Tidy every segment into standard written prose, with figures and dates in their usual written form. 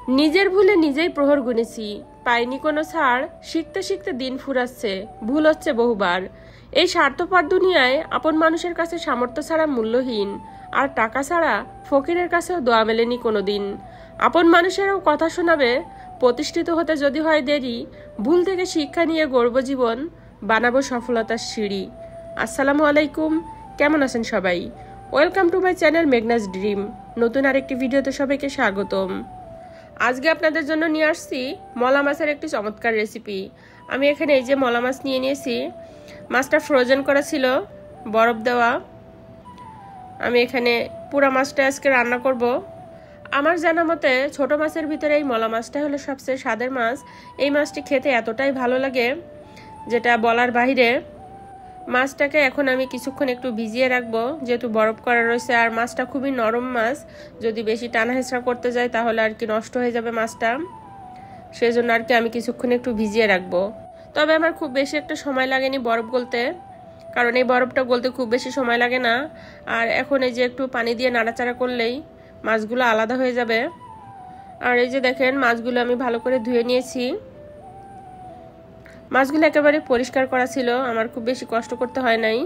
নিজের ভুলে নিজেই প্রহর গুনেছি, পাইনি কোনো ছাড়, শিখতে শিখতে দিন ফুরাচ্ছে, ভুল হচ্ছে বহুবার। এই স্বার্থপর দুনিয়ায় আপন মানুষের কাছে সামর্থ্য ছাড়া মূল্যহীন, আর টাকা ছাড়া ফকিরের কাছেও দোয়া মেলেনি কোনোদিন। আপন মানুষেরাও কথা শোনাবে, প্রতিষ্ঠিত হতে যদি হয় দেরি, ভুল থেকে শিক্ষা নিয়ে গড়ব জীবন, বানাবো সফলতার সিঁড়ি। আসসালামু আলাইকুম, কেমন আছেন সবাই? Welcome to my channel Meghna's dream. নতুন আরেকটি ভিডিওতে সবাইকে স্বাগতম। আজকে আপনাদের জন্য নিয়ে আসছি মলা মাছের একটি চমৎকার রেসিপি। আমি এখানে এই যে মলা মাছ নিয়ে নিয়েছি, মাছটা ফ্রোজেন করা ছিল, বরফ দেওয়া। আমি এখানে পুরা মাছটা আজকে রান্না করব। আমার জানা মতে ছোট মাছের ভিতরে এই মলা মাছটা হলো সবচেয়ে স্বাদের মাছ। এই মাছটি খেতে এতটাই ভালো লাগে যেটা বলার বাইরে। মাছটাকে এখন আমি কিছুক্ষণ একটু ভিজিয়ে রাখবো, যেহেতু বরফ করা রয়েছে, আর মাছটা খুবই নরম মাছ। যদি বেশি টানা হেঁচড়া করতে যাই তাহলে আর কি নষ্ট হয়ে যাবে মাছটা, সেজন্য আর কি আমি কিছুক্ষণ একটু ভিজিয়ে রাখবো। তবে আমার খুব বেশি একটা সময় লাগেনি বরফ গলতে, কারণ এই বরফটা গলতে খুব বেশি সময় লাগে না। আর এখন এই যে একটু পানি দিয়ে নাড়াচাড়া করলেই মাছগুলো আলাদা হয়ে যাবে। আর এই যে দেখেন, মাছগুলো আমি ভালো করে ধুয়ে নিয়েছি। মাছগুলো একেবারে পরিষ্কার করা ছিল, আমার খুব বেশি কষ্ট করতে হয় নাই।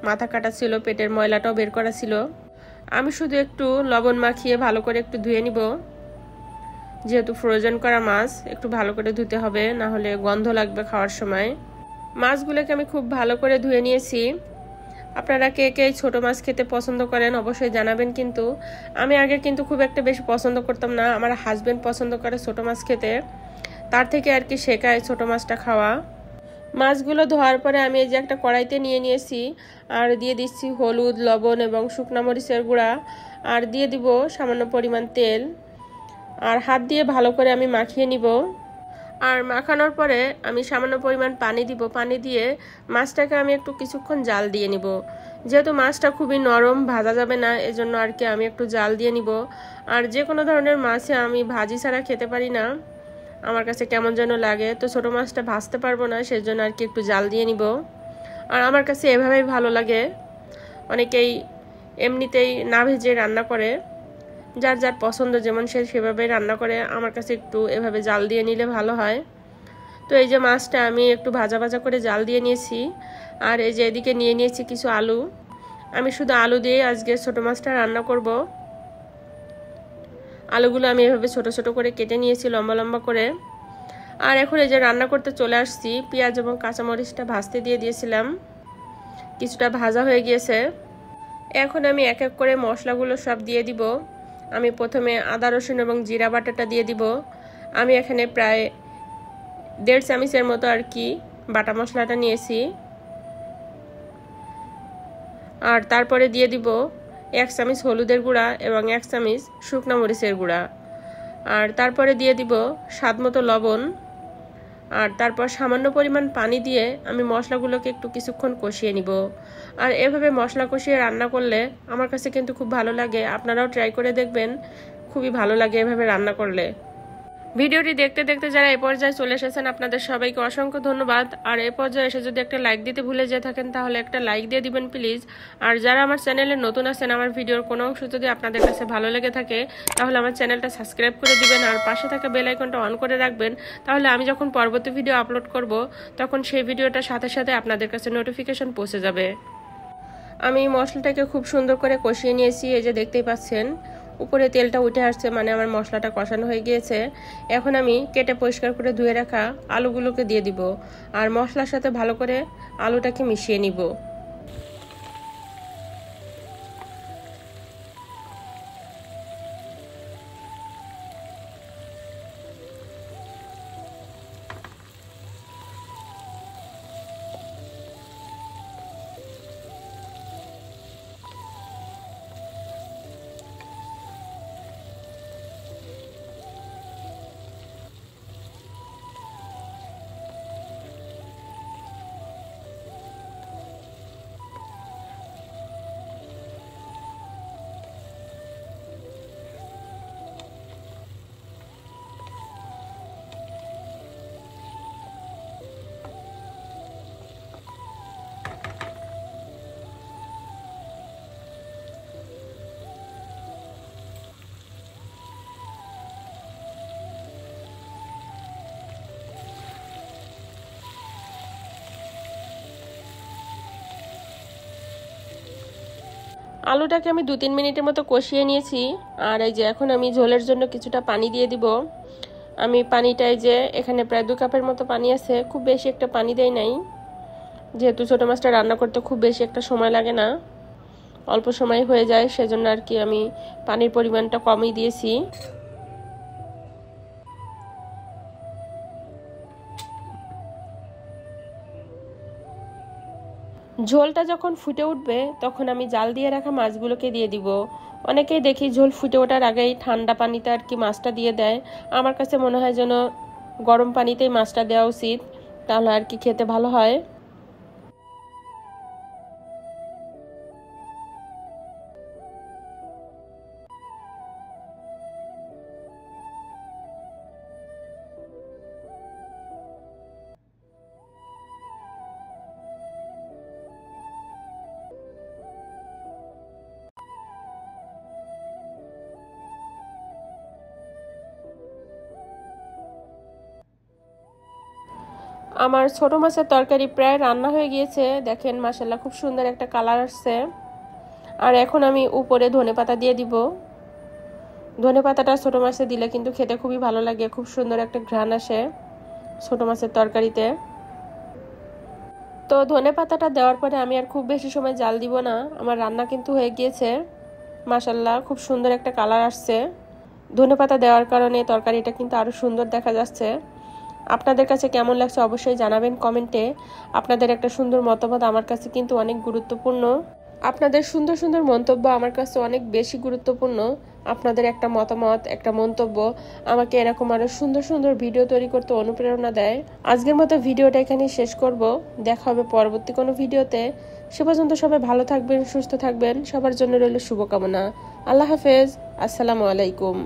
মাথা কাটা ছিল, পেটের ময়লাটাও বের করা ছিল। আমি শুধু একটু লবণ মাখিয়ে ভালো করে একটু ধুয়ে নিব, যেহেতু ফ্রোজেন করা মাছ একটু ভালো করে ধুতে হবে, না হলে গন্ধ লাগবে খাওয়ার সময়। মাছগুলোকে আমি খুব ভালো করে ধুয়ে নিয়েছি। আপনারা কে কে ছোট মাছ খেতে পছন্দ করেন অবশ্যই জানাবেন। কিন্তু আমি আগে কিন্তু খুব একটা বেশি পছন্দ করতাম না। আমার হাজবেন্ড পছন্দ করে ছোট মাছ খেতে, তার থেকে আর কি শেখায় ছোট মাছটা খাওয়া। মাছগুলো ধোয়ার পরে আমি এই যে একটা কড়াইতে নিয়ে নিয়েছি, আর দিয়ে দিচ্ছি হলুদ, লবণ এবং শুকনা মরিচের গুঁড়া, আর দিয়ে দিব সামান্য পরিমাণ তেল। আর হাত দিয়ে ভালো করে আমি মাখিয়ে নিব। আর মাখানোর পরে আমি সামান্য পরিমাণ পানি দিব। পানি দিয়ে মাছটাকে আমি একটু কিছুক্ষণ জাল দিয়ে নিব। যেহেতু মাছটা খুবই নরম, ভাজা যাবে না, এজন্য আর কি আমি একটু জাল দিয়ে নিব। আর যে কোনো ধরনের মাছে আমি ভাজি ছাড়া খেতে পারি না, আমার কাছে কেমন যেন লাগে। তো ছোটো মাছটা ভাজতে পারবো না, সেজন্য আর কি একটু জাল দিয়ে নিব। আর আমার কাছে এভাবেই ভালো লাগে। অনেকেই এমনিতেই না ভেজে রান্না করে, যার যার পছন্দ যেমন সে সেভাবেই রান্না করে। আমার কাছে একটু এভাবে জাল দিয়ে নিলে ভালো হয়। তো এই যে মাছটা আমি একটু ভাজা ভাজা করে জাল দিয়ে নিয়েছি। আর এই যে এদিকে নিয়ে নিয়েছি কিছু আলু। আমি শুধু আলু দিয়ে আজকে ছোটো মাছটা রান্না করব। আলুগুলো আমি এভাবে ছোট ছোট করে কেটে নিয়েছি, লম্বা লম্বা করে। আর এখন এই যে রান্না করতে চলে আসছি। পেঁয়াজ এবং কাঁচামরিচটা ভাজতে দিয়ে দিয়েছিলাম, কিছুটা ভাজা হয়ে গিয়েছে। এখন আমি এক এক করে মশলাগুলো সব দিয়ে দিব। আমি প্রথমে আদা রসুন এবং জিরা বাটাটা দিয়ে দিব। আমি এখানে প্রায় 1.5 চামচের মতো আর কি বাটা মশলাটা নিয়েছি। আর তারপরে দিয়ে দিব 1 চামচ হলুদের গুঁড়া এবং 1 চামচ শুকনো মরিচের গুঁড়া। আর তারপরে দিয়ে দিব স্বাদ মতো লবণ। আর তারপর সামান্য পরিমাণ পানি দিয়ে আমি মশলাগুলোকে একটু কিছুক্ষণ কষিয়ে নিব। আর এভাবে মশলা কষিয়ে রান্না করলে আমার কাছে কিন্তু খুব ভালো লাগে। আপনারাও ট্রাই করে দেখবেন, খুবই ভালো লাগে এভাবে রান্না করলে। ভিডিওটি দেখতে দেখতে যারা এই পর্যায়ে চলে এসেছেন আপনাদের সবাইকে অসংখ্য ধন্যবাদ। আর এই পর্যায়ে এসে যদি একটা লাইক দিতে ভুলে যেয়ে থাকেন তাহলে একটা লাইক দিয়ে দিবেন প্লিজ। আর যারা আমার চ্যানেলে নতুন আছেন, আমার ভিডিওর কোনো অংশ যদি আপনাদের কাছে ভালো লেগে থাকে তাহলে আমার চ্যানেলটা সাবস্ক্রাইব করে দিবেন, আর পাশে থাকা বেল আইকনটা অন করে রাখবেন। তাহলে আমি যখন পরবর্তী ভিডিও আপলোড করব তখন সেই ভিডিওটার সাথে সাথে আপনাদের কাছে নোটিফিকেশন পৌঁছে যাবে। আমি মশলাটাকে খুব সুন্দর করে কষিয়ে নিয়েছি, এই যে দেখতেই পাচ্ছেন উপরে তেলটা উঠে আসছে, মানে আমার মশলাটা কষানো হয়ে গিয়েছে। এখন আমি কেটে পরিষ্কার করে ধুয়ে রাখা আলুগুলোকে দিয়ে দিব, আর মশলার সাথে ভালো করে আলুটাকে মিশিয়ে নিব। আলুটাকে আমি 2-3 মিনিটের মতো কষিয়ে নিয়েছি। আর এই যে এখন আমি ঝোলের জন্য কিছুটা পানি দিয়ে দিব। আমি পানিটাই যে এখানে প্রায় 2 কাপের মতো পানি আছে, খুব বেশি একটা পানি দেই নাই, যেহেতু ছোটো মাছটা রান্না করতে খুব বেশি একটা সময় লাগে না, অল্প সময় হয়ে যায়, সেজন্য আর কি আমি পানির পরিমাণটা কমই দিয়েছি। ঝোলটা যখন ফুটে উঠবে তখন আমি জাল দিয়ে রাখা মাছগুলোকে দিয়ে দিব। অনেকেই দেখি ঝোল ফুটে ওঠার আগেই ঠান্ডা পানিতে আর কি মাছটা দিয়ে দেয়। আমার কাছে মনে হয় যেন গরম পানিতেই মাছটা দেওয়া উচিত, তাহলে আর কি খেতে ভালো হয়। আমার ছোট মাছের তরকারি প্রায় রান্না হয়ে গিয়েছে, দেখেন মাশাআল্লাহ খুব সুন্দর একটা কালার আসছে। আর এখন আমি উপরে ধনেপাতা দিয়ে দিব। ধনেপাতাটা ছোট মাছে দিলে কিন্তু খেতে খুবই ভালো লাগে, খুব সুন্দর একটা ঘ্রাণ আসে ছোট মাছের তরকারিতে। তো ধনেপাতাটা দেওয়ার পরে আমি আর খুব বেশি সময় জাল দিব না, আমার রান্না কিন্তু হয়ে গিয়েছে। মাশাআল্লাহ খুব সুন্দর একটা কালার আসছে। ধনেপাতা দেওয়ার কারণে তরকারিটা কিন্তু আরো সুন্দর দেখা যাচ্ছে। আপনাদের কাছে কেমন লাগছে অবশ্যই জানাবেন কমেন্টে। আপনাদের একটা সুন্দর মতামত আমার কাছে কিন্তু অনেক গুরুত্বপূর্ণ। আপনাদের সুন্দর সুন্দর মন্তব্য আমার কাছে অনেক বেশি গুরুত্বপূর্ণ। আপনাদের একটা মতামত, একটা মন্তব্য আমাকে এরকম আরো সুন্দর সুন্দর ভিডিও তৈরি করতে অনুপ্রেরণা দেয়। আজকের মতো ভিডিওটা এখানেই শেষ করব। দেখা হবে পরবর্তী কোনো ভিডিওতে। সে পর্যন্ত সবাই ভালো থাকবেন, সুস্থ থাকবেন। সবার জন্য রইল শুভকামনা। আল্লাহ হাফেজ। আসসালামু আলাইকুম।